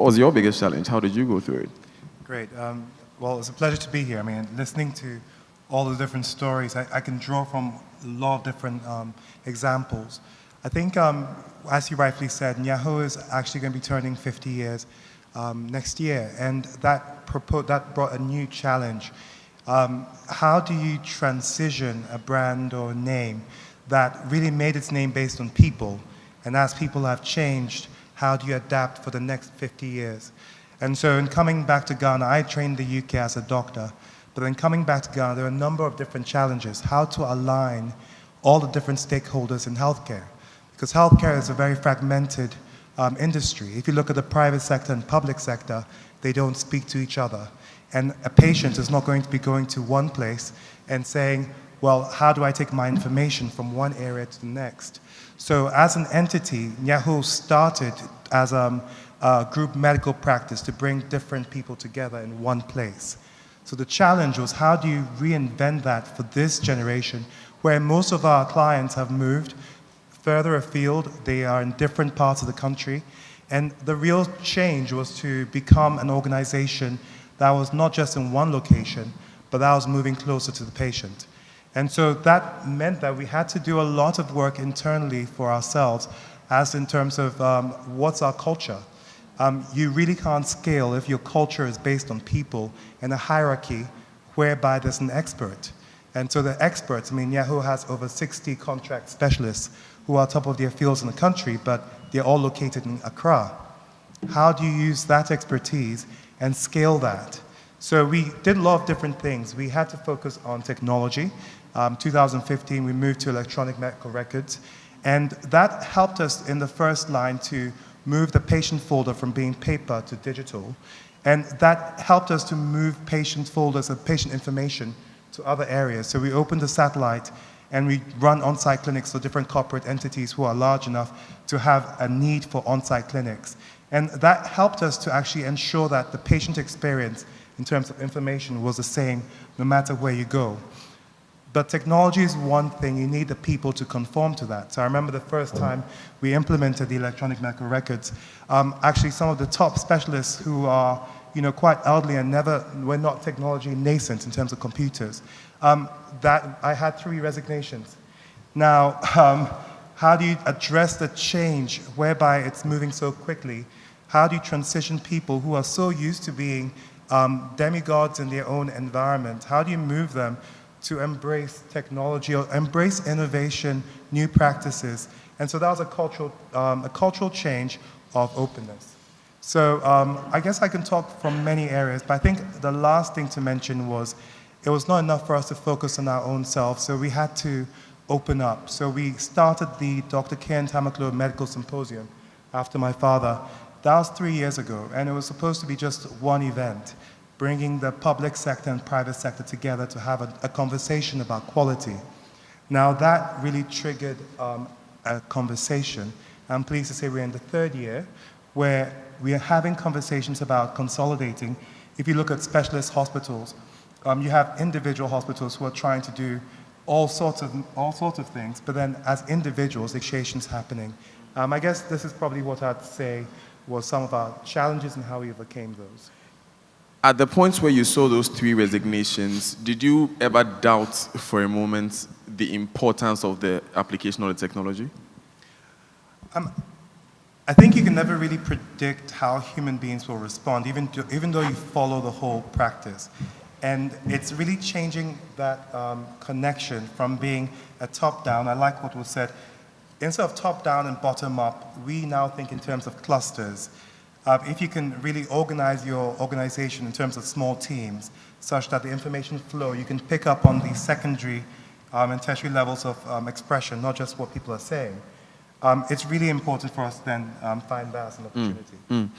was your biggest challenge? How did you go through it? Great. Well, it's a pleasure to be here. I mean, listening to all the different stories, I can draw from a lot of different examples. I think, as you rightfully said, Yahoo is actually going to be turning 50 years next year, and that brought a new challenge. How do you transition a brand or a name that really made its name based on people, and as people have changed, how do you adapt for the next 50 years? And so in coming back to Ghana, I trained in the UK as a doctor, but then coming back to Ghana, there are a number of different challenges, how to align all the different stakeholders in healthcare. Because healthcare is a very fragmented industry. If you look at the private sector and public sector, they don't speak to each other. And a patient is not going to be going to one place and saying, well, how do I take my information from one area to the next? So as an entity, Yahoo started as a group medical practice to bring different people together in one place. So the challenge was, how do you reinvent that for this generation, where most of our clients have moved further afield, they are in different parts of the country, and the real change was to become an organization that was not just in one location, but that was moving closer to the patient. And so that meant that we had to do a lot of work internally for ourselves, as in terms of what's our culture. You really can't scale if your culture is based on people and a hierarchy whereby there's an expert. And so the experts, I mean, Yahoo has over 60 contract specialists who are top of their fields in the country, but they're all located in Accra. How do you use that expertise and scale that? So we did a lot of different things. We had to focus on technology. 2015, we moved to electronic medical records, and that helped us in the first line to move the patient folder from being paper to digital, and that helped us to move patient folders and patient information to other areas. So we opened a satellite, and we run on-site clinics for different corporate entities who are large enough to have a need for on-site clinics. And that helped us to actually ensure that the patient experience in terms of information was the same no matter where you go. But technology is one thing, you need the people to conform to that. So I remember the first time we implemented the electronic medical records, actually some of the top specialists who are quite elderly and were not technology nascent in terms of computers, that I had 3 resignations. Now, how do you address the change whereby it's moving so quickly? How do you transition people who are so used to being demigods in their own environment? How do you move them to embrace technology or embrace innovation, new practices? And so that was a cultural change of openness. So I guess I can talk from many areas, but I think the last thing to mention was it was not enough for us to focus on our own selves, so we had to open up. So we started the Dr. Elikem Tamakloe Medical Symposium after my father. That was 3 years ago, and it was supposed to be just one event, bringing the public sector and private sector together to have a conversation about quality. Now that really triggered a conversation. I'm pleased to say we're in the 3rd year where we are having conversations about consolidating. If you look at specialist hospitals, you have individual hospitals who are trying to do all sorts of things, but then as individuals, negotiations happening. I guess this is probably what I'd say was some of our challenges and how we overcame those. At the points where you saw those 3 resignations, did you ever doubt for a moment the importance of the application of the technology? I think you can never really predict how human beings will respond, even though you follow the whole practice. And it's really changing that connection from being a top-down. I like what was said. Instead of top-down and bottom-up, we now think in terms of clusters. If you can really organize your organization in terms of small teams, such that the information flow, you can pick up on the secondary and tertiary levels of expression, not just what people are saying. It's really important for us to then find that as an opportunity.